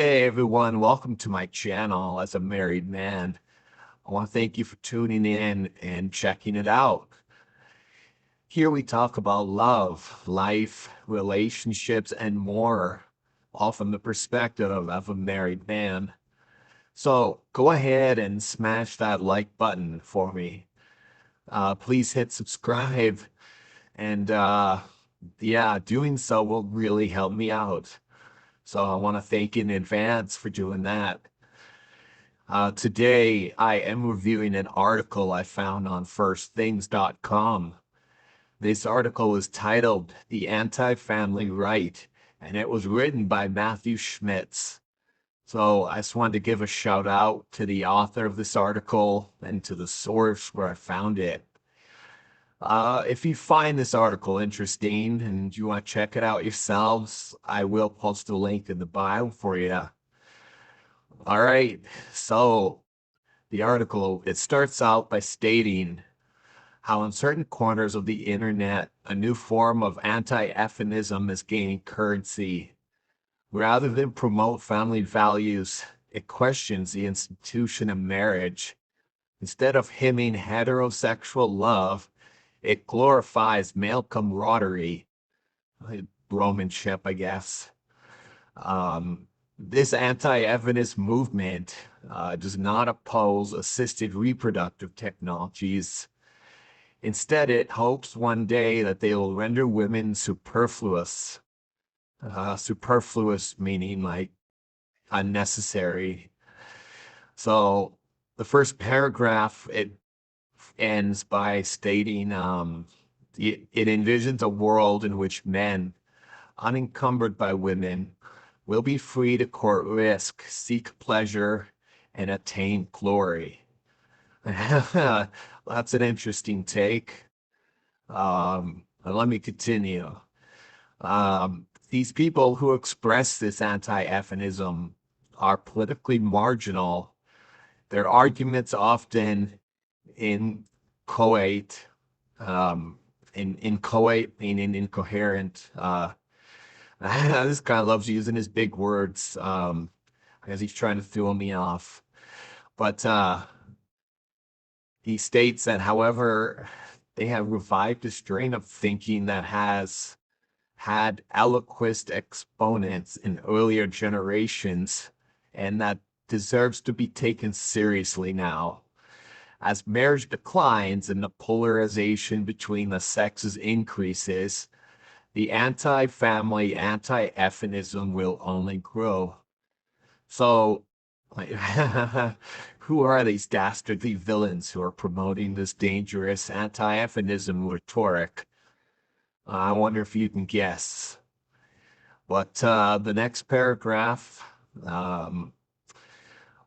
Hey everyone, welcome to my channel as a married man. I want to thank you for tuning in and checking it out. Here we talk about love, life, relationships, and more, all from the perspective of a married man. So go ahead and smash that like button for me. Please hit subscribe and yeah, doing so will really help me out. So I want to thank you in advance for doing that. Today, I am reviewing an article I found on firstthings.com. This article is titled The Anti-Family Right, and it was written by Matthew Schmitz. So I just wanted to give a shout out to the author of this article and to the source where I found it. If you find this article interesting and you want to check it out yourselves, I will post a link in the bio for you. All right, so the article, it starts out by stating how in certain corners of the internet, a new form of anti-feminism is gaining currency. Rather than promote family values, it questions the institution of marriage. Instead of hymning heterosexual love, it glorifies male camaraderie, Romanship, I guess. Um, this anti-feminist movement does not oppose assisted reproductive technologies. Instead, it hopes one day that they will render women superfluous. Superfluous meaning like unnecessary. So the first paragraph, it ends by stating it envisions a world in which men, unencumbered by women, will be free to court risk, seek pleasure, and attain glory. That's an interesting take. Let me continue. These people who express this anti-feminism are politically marginal. Their arguments often inchoate, inchoate meaning incoherent. This guy loves using his big words, because he's trying to throw me off. But he states that, however, they have revived a strain of thinking that has had eloquent exponents in earlier generations and that deserves to be taken seriously now. As marriage declines and the polarization between the sexes increases, the anti-family, anti-feminism will only grow. So, like, who are these dastardly villains who are promoting this dangerous anti-feminism rhetoric? I wonder if you can guess. But the next paragraph, um,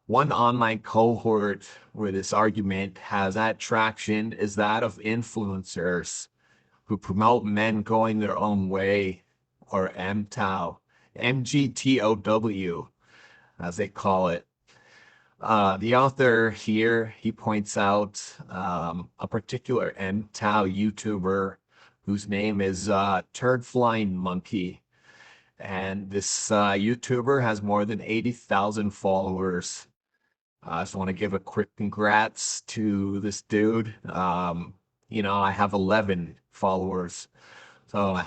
one online cohort where this argument has that traction is that of influencers who promote men going their own way, or MTOW, MGTOW, as they call it. The author here, he points out a particular MTOW YouTuber whose name is Turd Flying Monkey. And this YouTuber has more than 80,000 followers. I just want to give a quick congrats to this dude. I have 11 followers. So,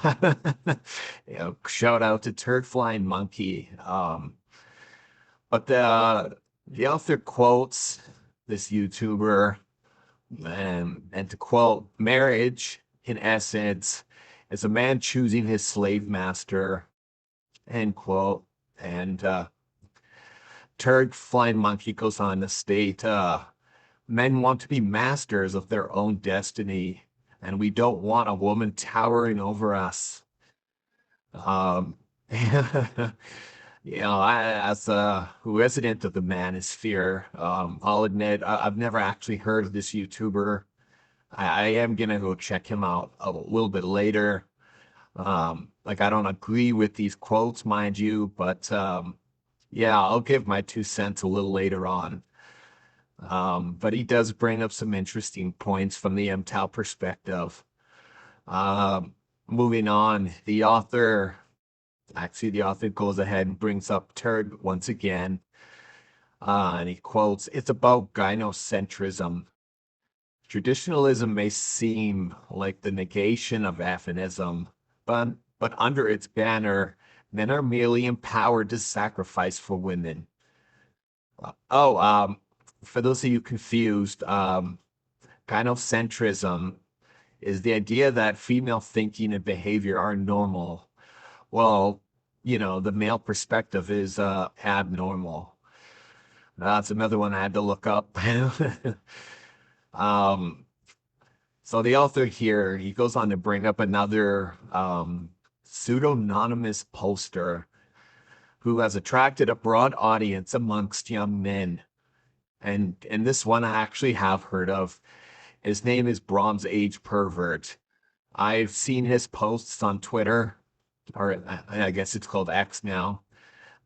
shout out to Turd Flying Monkey. But the author quotes this YouTuber, and to quote, marriage, in essence, is a man choosing his slave master, end quote. And Turd Flying Monkey goes on to state, men want to be masters of their own destiny, and we don't want a woman towering over us. Um, as a resident of the manosphere, I'll admit I've never actually heard of this YouTuber. I am gonna go check him out a little bit later. Like I don't agree with these quotes, mind you, but yeah, I'll give my 2 cents a little later on. But he does bring up some interesting points from the MTOW perspective. Um, Moving on, the author Actually, the author goes ahead and brings up Turd once again, and he quotes, "It's about gynocentrism. Traditionalism may seem like the negation of feminism, but under its banner, men are merely empowered to sacrifice for women." Oh, for those of you confused, gynocentrism is the idea that female thinking and behavior are normal. Well, the male perspective is abnormal. That's another one I had to look up. um, so the author here, he goes on to bring up another pseudonymous poster who has attracted a broad audience amongst young men. And this one I actually have heard of. His name is Bronze Age Pervert. I've seen his posts on Twitter, or I guess it's called X now.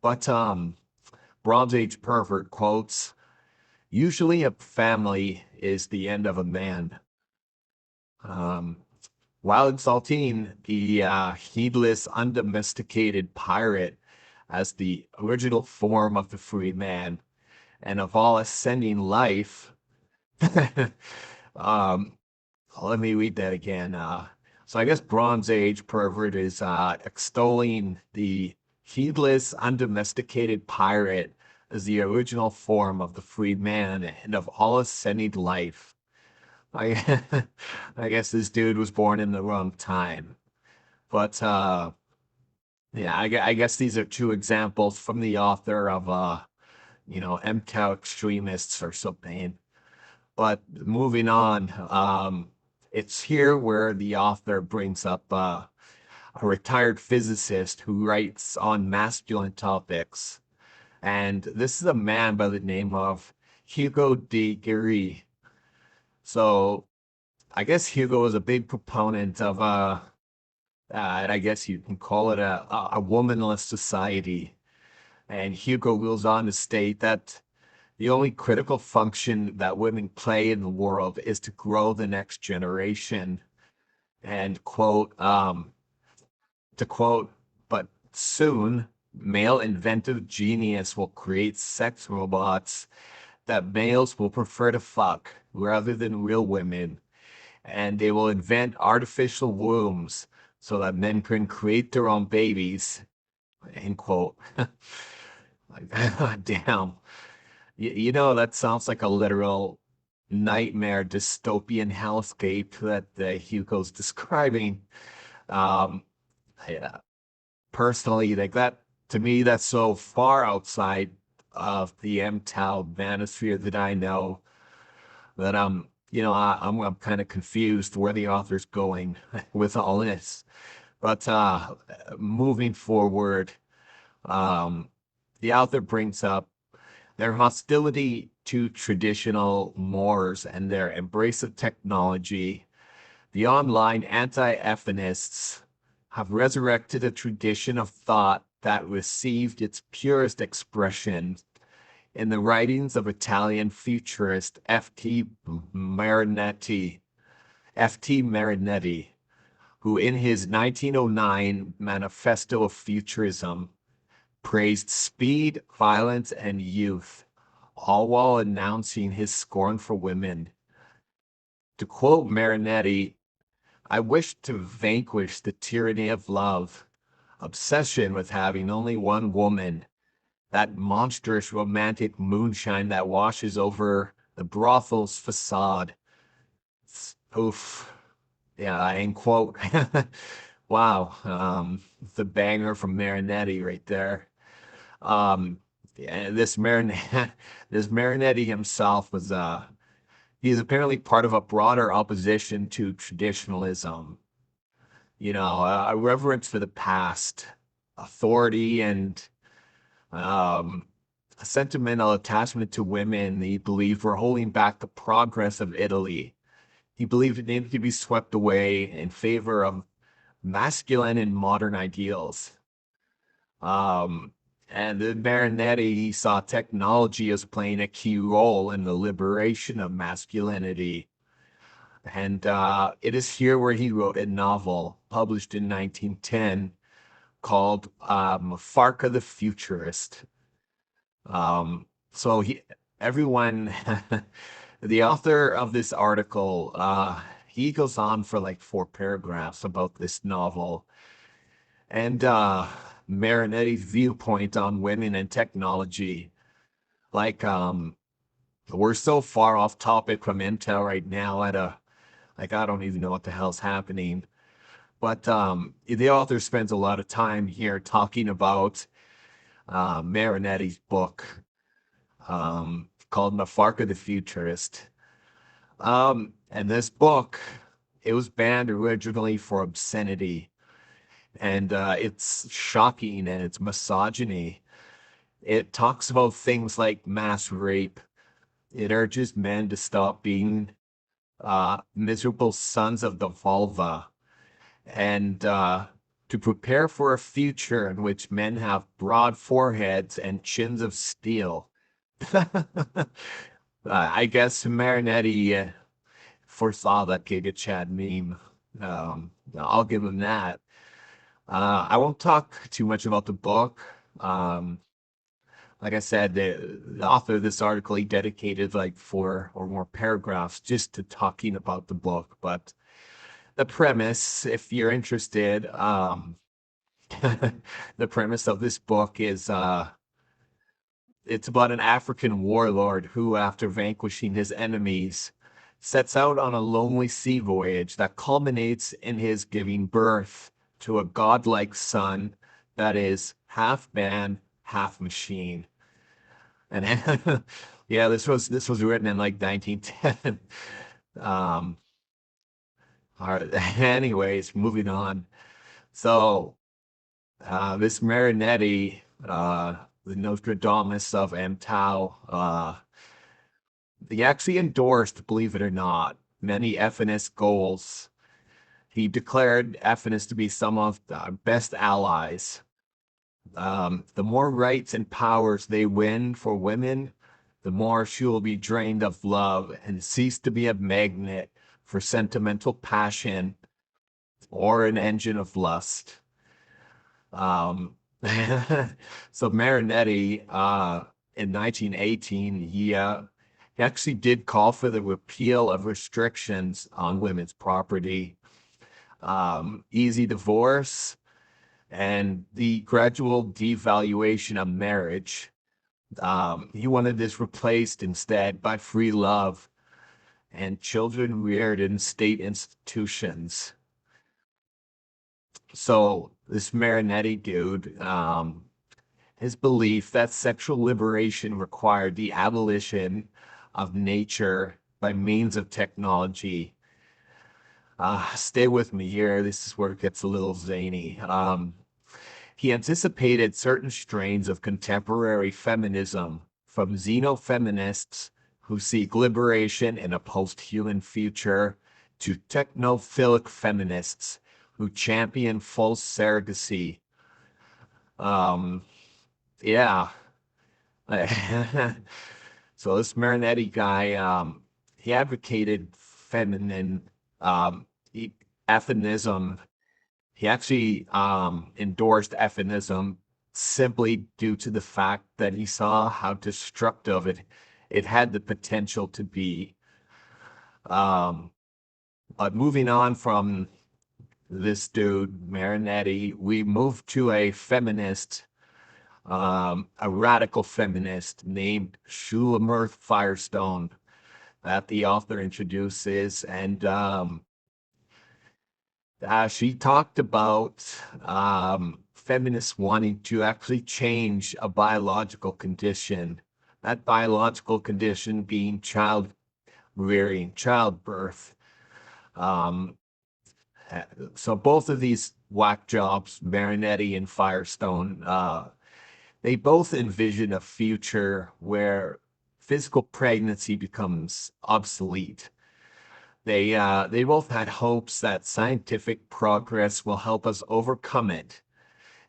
But Bronze Age Pervert quotes, "Usually a family is the end of a man." Um, while insulting the heedless, undomesticated pirate as the original form of the free man and of all ascending life, um, let me read that again. So I guess Bronze Age Pervert is extolling the heedless, undomesticated pirate as the original form of the free man and of all ascending life. I, I guess this dude was born in the wrong time. But yeah, I guess these are two examples from the author of MGTOW extremists or something. But moving on, it's here where the author brings up a retired physicist who writes on masculine topics. And this is a man by the name of Hugo de Guerry. So I guess Hugo is a big proponent of and I guess you can call it a womanless society. And Hugo goes on to state that the only critical function that women play in the world is to grow the next generation. And to quote, "But soon, male inventive genius will create sex robots that males will prefer to fuck rather than real women. And they will invent artificial wombs so that men can create their own babies." End quote. Like, damn. That sounds like a literal nightmare dystopian hellscape that Hugo's describing. Um, yeah, personally, like that, to me, that's so far outside of the MTOW manosphere that I know that I'm kind of confused where the author's going with all this. But moving forward, um, the author brings up their hostility to traditional mores and their embrace of technology. The online anti-feminists have resurrected a tradition of thought that received its purest expression in the writings of Italian futurist F.T. Marinetti, who in his 1909 Manifesto of Futurism praised speed, violence, and youth, all while announcing his scorn for women. To quote Marinetti, "I wish to vanquish the tyranny of love, obsession with having only one woman, that monstrous romantic moonshine that washes over the brothel's facade." Oof. Yeah, I end quote. Wow. The banger from Marinetti right there. Um, yeah, this Marinetti himself was he's apparently part of a broader opposition to traditionalism. A reverence for the past, authority, and um, a sentimental attachment to women he believed were holding back the progress of Italy. He believed it needed to be swept away in favor of masculine and modern ideals. Um, and the Marinetti, he saw technology as playing a key role in the liberation of masculinity. And it is here where he wrote a novel published in 1910 called Farka the Futurist. So everyone, the author of this article, he goes on for like 4 paragraphs about this novel and Marinetti's viewpoint on women and technology. Like, we're so far off topic from Intel right now at like, I don't even know what the hell's happening. But the author spends a lot of time here talking about Marinetti's book called Mafarka the Futurist. And this book, it was banned originally for obscenity, and it's shocking and it's misogyny. It talks about things like mass rape. It urges men to stop being miserable sons of the vulva and to prepare for a future in which men have broad foreheads and chins of steel. I guess Marinetti foresaw that Giga Chad meme. I'll give him that. I won't talk too much about the book. Like I said, the author of this article, he dedicated like 4 or more paragraphs just to talking about the book. But the premise, if you're interested, the premise of this book is it's about an African warlord who, after vanquishing his enemies, sets out on a lonely sea voyage that culminates in his giving birth to a godlike son that is half man, half machine. And yeah, this was written in like 1910. Um, all right, anyways, moving on. So this Marinetti, the Nostradamus of MGTOW, he actually endorsed, believe it or not, many Feminist goals. He declared Feminists to be some of the best allies. The more rights and powers they win for women, the more she will be drained of love and cease to be a magnet for sentimental passion or an engine of lust. Um, so Marinetti, in 1918, he actually did call for the repeal of restrictions on women's property, easy divorce, and the gradual devaluation of marriage. He wanted this replaced instead by free love and children reared in state institutions. So this Marinetti dude, his belief that sexual liberation required the abolition of nature by means of technology. Stay with me here. This is where it gets a little zany. He anticipated certain strains of contemporary feminism from xenofeminists who seek liberation in a post-human future to technophilic feminists who champion full surrogacy. Um, yeah. So this Marinetti guy, he advocated feminine um, e- feminism. He actually endorsed feminism simply due to the fact that he saw how destructive it had the potential to be. Um, but moving on from this dude, Marinetti, we moved to a feminist, a radical feminist named Schulamith Firestone that the author introduces. And she talked about feminists wanting to actually change a biological condition, that biological condition being child rearing, childbirth. Um, so both of these whack jobs, Marinetti and Firestone, they both envision a future where physical pregnancy becomes obsolete. They both had hopes that scientific progress will help us overcome it.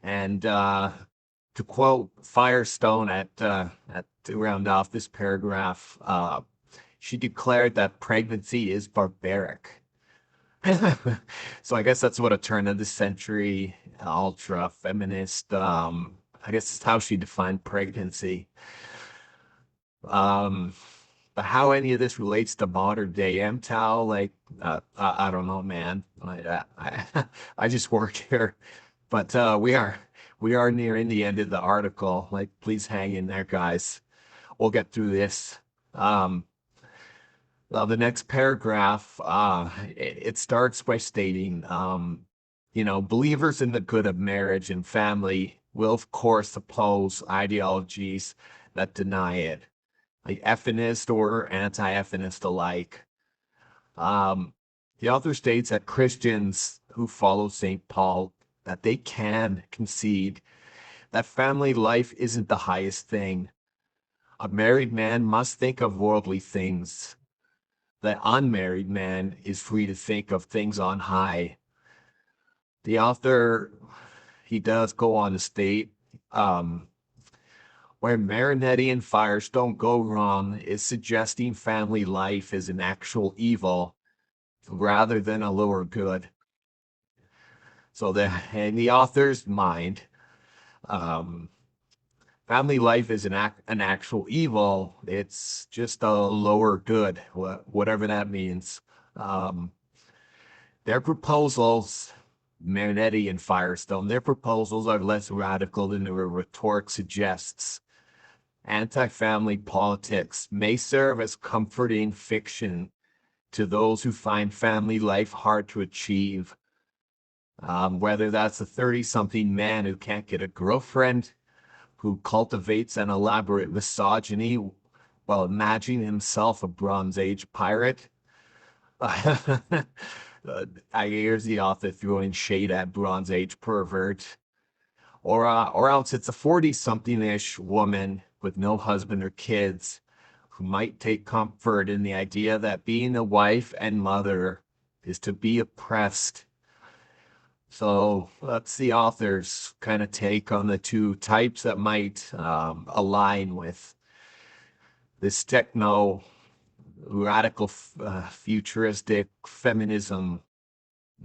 And to quote Firestone at to round off this paragraph, she declared that pregnancy is barbaric. So I guess that's what a turn of the century ultra feminist. I guess it's how she defined pregnancy. Um, but how any of this relates to modern day MTOW, like I don't know, man. I just work here, but we are nearing the end of the article. Like, please hang in there, guys. We'll get through this. Um, the next paragraph, it starts by stating, believers in the good of marriage and family will, of course, oppose ideologies that deny it, like feminist or anti-feminist alike. Um, the author states that Christians who follow St. Paul, that they can concede that family life isn't the highest thing. A married man must think of worldly things. The unmarried man is free to think of things on high. The author, he does go on to state, um, where Marinetti and Firestone go wrong is suggesting family life is an actual evil rather than a lower good. So in the author's mind, um, family life is an actual evil. It's just a lower good, whatever that means. Um, Their proposals, Marinetti and Firestone, their proposals are less radical than the rhetoric suggests. Anti-family politics may serve as comforting fiction to those who find family life hard to achieve. Whether that's a 30-something man who can't get a girlfriend, who cultivates an elaborate misogyny while imagining himself a Bronze Age pirate. I hear the author throwing shade at Bronze Age pervert, or else it's a 40-something-ish woman with no husband or kids who might take comfort in the idea that being a wife and mother is to be oppressed. So that's the author's kind of take on the two types that might align with this techno radical futuristic feminism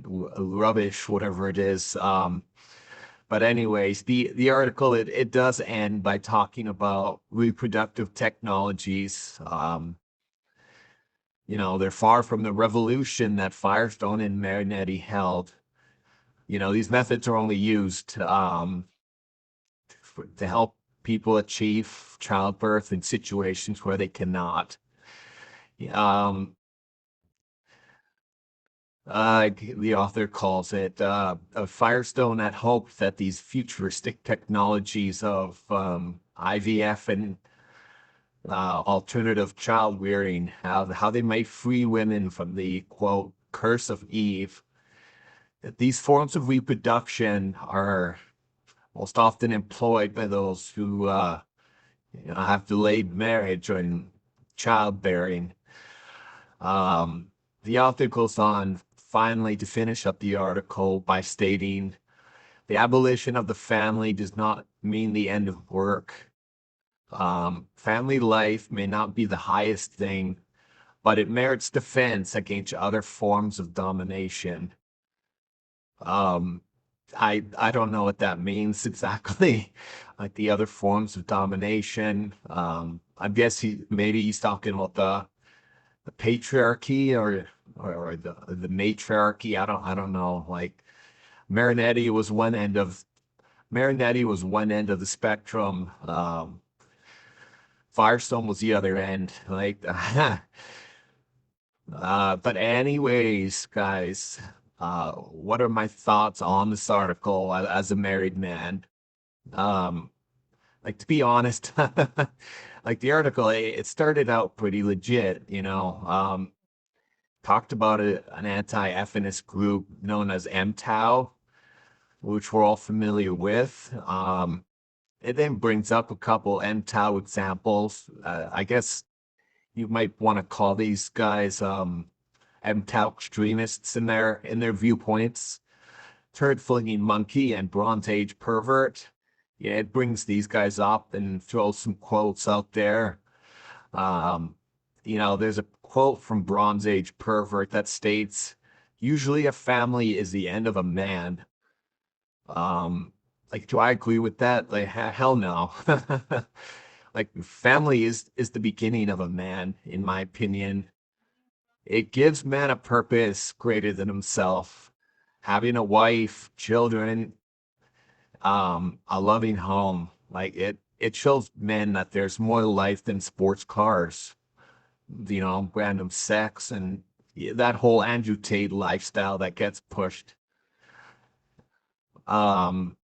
rubbish, whatever it is. But anyways, the article it does end by talking about reproductive technologies. They're far from the revolution that Firestone and Marinetti held. These methods are only used to help people achieve childbirth in situations where they cannot. Um, the author calls it a Firestone had hoped that these futuristic technologies of IVF and alternative child rearing, how they might free women from the quote curse of Eve. That these forms of reproduction are most often employed by those who have delayed marriage and childbearing. Um, the author goes on finally to finish up the article by stating the abolition of the family does not mean the end of work. Family life may not be the highest thing, but it merits defense against other forms of domination. Um, I don't know what that means exactly, like the other forms of domination. I guess maybe he's talking about the patriarchy or the matriarchy. I don't know. Like Marinetti was one end of Marinetti was one end of the spectrum. Firestone was the other end. Like, but anyways, guys, what are my thoughts on this article as a married man? Um, like to be honest, like the article, it started out pretty legit. Talked about an anti-feminist group known as MTOW, which we're all familiar with. It then brings up a couple MTOW examples. I guess you might want to call these guys MTOW extremists in their viewpoints. Turd flinging monkey and Bronze Age pervert. Yeah, it brings these guys up and throws some quotes out there. Um, there's a quote from Bronze Age pervert that states, usually a family is the end of a man. Um, like, do I agree with that? Like, hell no. Like, family is the beginning of a man, in my opinion. It gives man a purpose greater than himself. Having a wife, children, a loving home, like it shows men that there's more to life than sports cars, random sex and that whole Andrew Tate lifestyle that gets pushed. Um,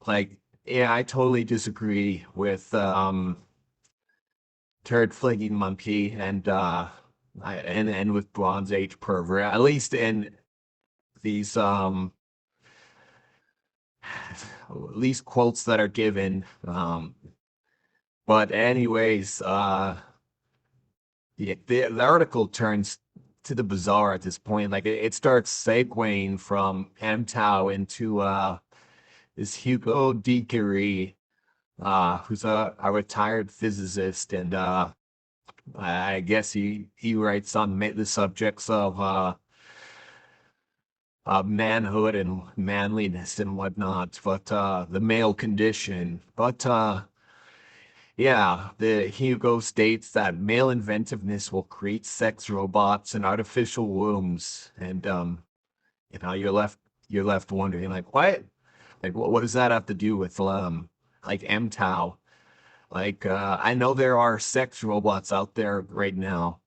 like, yeah, I totally disagree with turd flinging monkey and with Bronze Age pervert, at least in these at least quotes that are given. But anyways, the article turns to the bizarre at this point. Like it starts segueing from MGTOW into this Hugo D. Curie, who's a retired physicist, and I guess he writes on the subjects of manhood and manliness and whatnot, but the male condition. But yeah, the Hugo states that male inventiveness will create sex robots and artificial wombs, and you're left wondering like what, like what does that have to do with like MTOW? Like I know there are sex robots out there right now,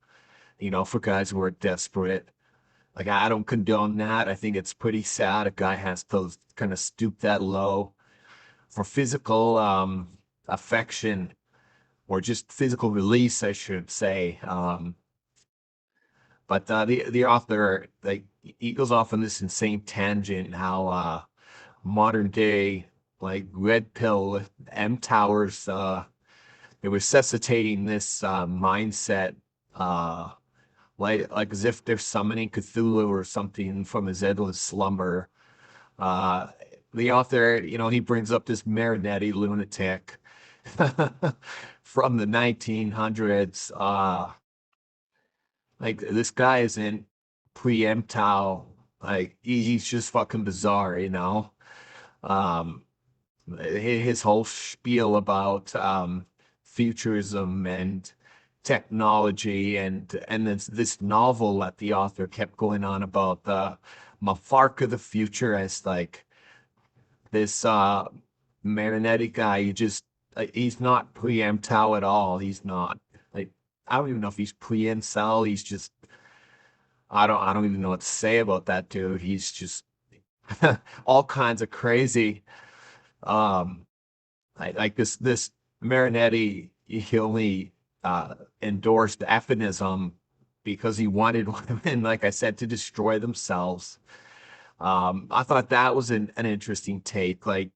for guys who are desperate. Like I don't condone that. I think it's pretty sad a guy has to kind of stoop that low for physical affection or just physical release, I should say. But the author, like, he goes off on this insane tangent how modern day like red pill M towers they're resuscitating this mindset like as if they're summoning Cthulhu or something from his endless slumber. Uh, the author, he brings up this Marinetti lunatic from the 1900s. Like this guy isn't pre-MTOW. Like he's just fucking bizarre, Um, his whole spiel about futurism and technology and this novel that the author kept going on about the Mafark of the future as like this Marinetti guy. He just he's not pre-MTOW at all. He's not like I don't even know if he's pre-incel. He's just I don't even know what to say about that dude. He's just all kinds of crazy. Um, like this Marinetti, he only endorsed feminism because he wanted women, like I said, to destroy themselves. I thought that was an interesting take. Like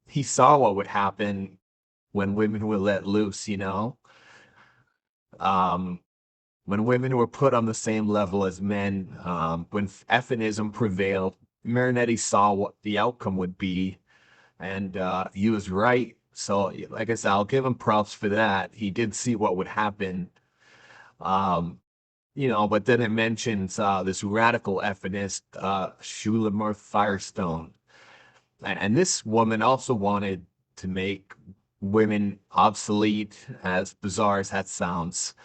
he saw what would happen when women were let loose. Um, when women were put on the same level as men, when feminism prevailed, Marinetti saw what the outcome would be, and he was right. So, like I said, I'll give him props for that. He did see what would happen. Um, but then it mentions this radical feminist, Schulamur Firestone. And this woman also wanted to make women obsolete, as bizarre as that sounds.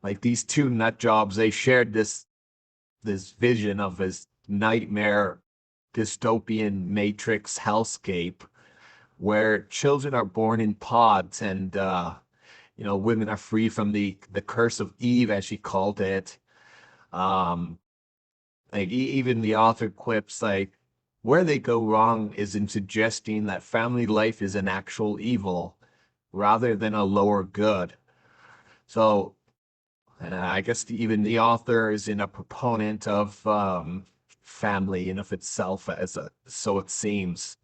Like these two nut jobs, they shared this vision of this nightmare dystopian matrix hellscape where children are born in pods and women are free from the curse of Eve, as she called it. Um, like even the author quips like where they go wrong is in suggesting that family life is an actual evil rather than a lower good. So I guess even the author is in a proponent of family in of itself, so it seems.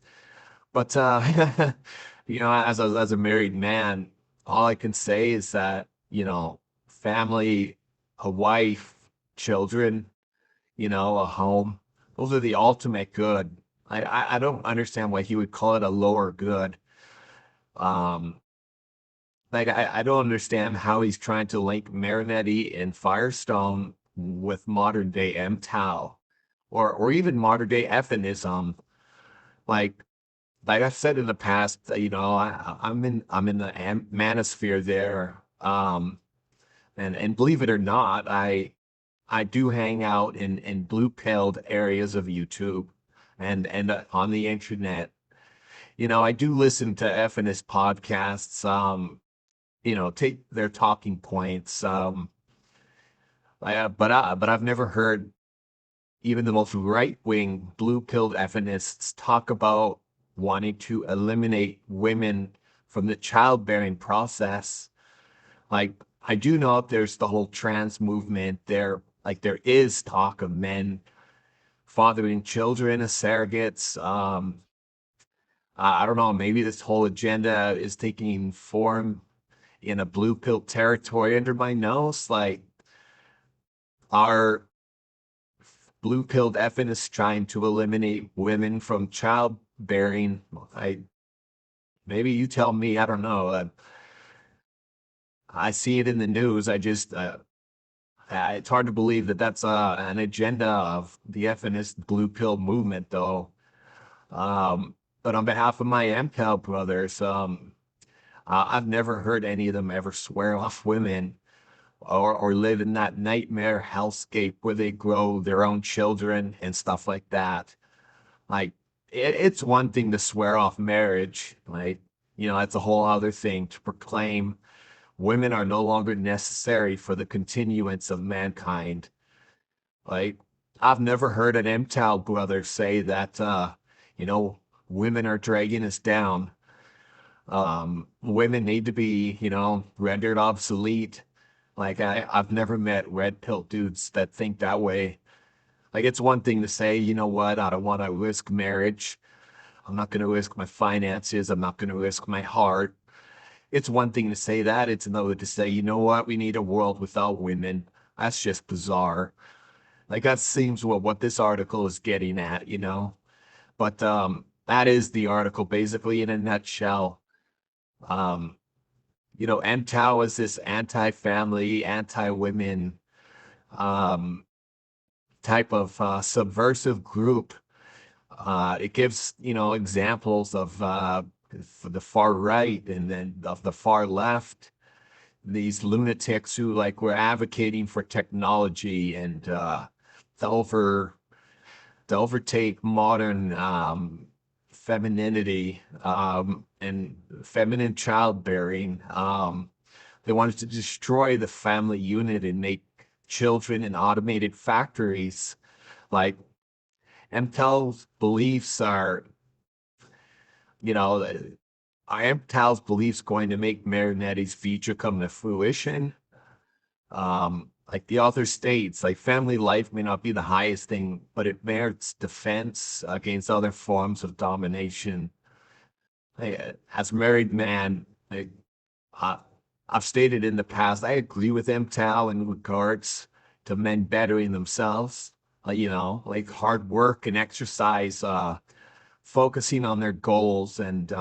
But as a married man, all I can say is that family, a wife, children, a home, those are the ultimate good. I don't understand why he would call it a lower good. Um, like I don't understand how he's trying to link Marinetti and Firestone with modern day MTOW or even modern day feminism. Like like I've said in the past, I'm in the manosphere there. And believe it or not, I do hang out in blue pilled areas of YouTube and on the internet. I do listen to feminist podcasts. Take their talking points. But I've never heard even the most right-wing blue-pilled feminists talk about wanting to eliminate women from the childbearing process. Like, I do know there's the whole trans movement there. Like, there is talk of men fathering children as surrogates. I don't know, maybe this whole agenda is taking form in a blue pill territory under my nose. Like, are blue pilled feminists trying to eliminate women from childbearing? I Maybe you tell me. I don't know. I see it in the news. It's hard to believe that that's an agenda of the feminist blue pill movement, though. But on behalf of my MCAL brothers, I've never heard any of them ever swear off women or live in that nightmare hellscape where they grow their own children and stuff like that. Like, it's one thing to swear off marriage, like, that's a whole other thing to proclaim women are no longer necessary for the continuance of mankind. Like, I've never heard an MTOW brother say that, you know, women are dragging us down. Women need to be, rendered obsolete. Like, I've never met red pill dudes that think that way. Like, it's one thing to say, you know what, I don't want to risk marriage. I'm not going to risk my finances. I'm not going to risk my heart. It's one thing to say that. It's another to say, you know what, we need a world without women. That's just bizarre. Like, that seems what this article is getting at. But that is the article basically in a nutshell. Um, MTOW is this anti-family, anti-women um, type of subversive group. It gives, examples of the far right and then of the far left, these lunatics who like were advocating for technology and to over to overtake modern femininity and feminine childbearing. They wanted to destroy the family unit and make children in automated factories. Like, MTEL's beliefs are, you know, are MTEL's beliefs going to make Marinetti's future come to fruition? Like the author states, like family life may not be the highest thing, but it merits defense against other forms of domination. As a married man, uh, I've stated in the past, I agree with MTAL in regards to men bettering themselves, like hard work and exercise, focusing on their goals and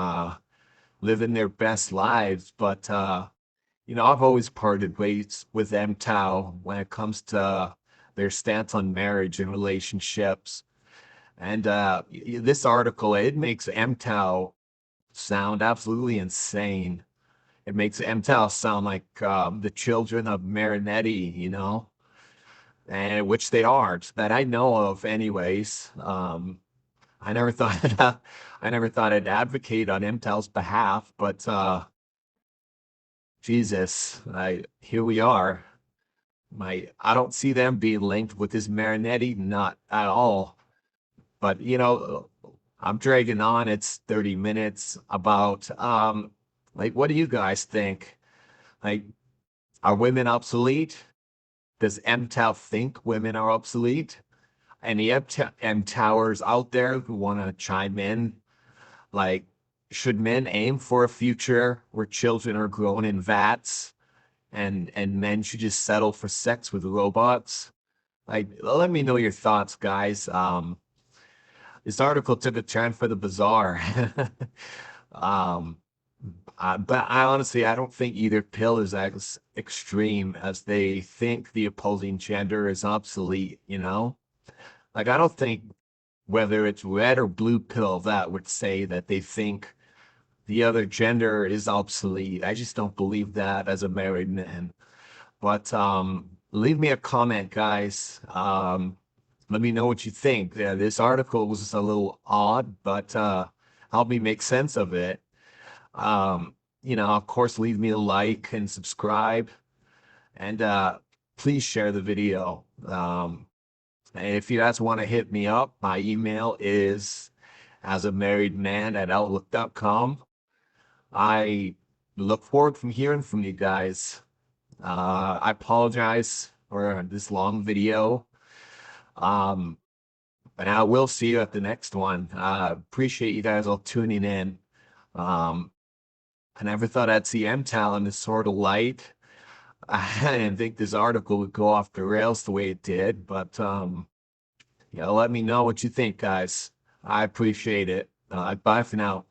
living their best lives. But I've always parted ways with MTOW when it comes to their stance on marriage and relationships. And this article, it makes MTOW sound absolutely insane. It makes MTOW sound like the children of Marinetti, and which they aren't, that I know of, anyways. I never thought I never thought I'd advocate on MTOW's behalf, but Jesus, here we are. I don't see them being linked with this Marinetti, not at all. But I'm dragging on. It's 30 minutes about like, what do you guys think? Like, are women obsolete? Does MTOW think women are obsolete? Any MTOWers out there who want to chime in? Like, should men aim for a future where children are grown in vats and men should just settle for sex with robots? Like, let me know your thoughts, guys. This article took a turn for the bizarre. um, But I honestly, I don't think either pill is as extreme as they think the opposing gender is obsolete, you know? Like, I don't think whether it's red or blue pill that would say that they think the other gender is obsolete. I just don't believe that as a married man. But leave me a comment, guys. Let me know what you think. Yeah, this article was a little odd, but help me make sense of it. Of course, leave me a like and subscribe, and please share the video. And if you guys want to hit me up, my email is as a married man at outlook.com. I look forward from hearing from you guys. I apologize for this long video. Um, but I will see you at the next one. Appreciate you guys all tuning in. Um, I never thought I'd see MGTOW in this sort of light. I didn't think this article would go off the rails the way it did, but let me know what you think, guys. I appreciate it. Bye for now.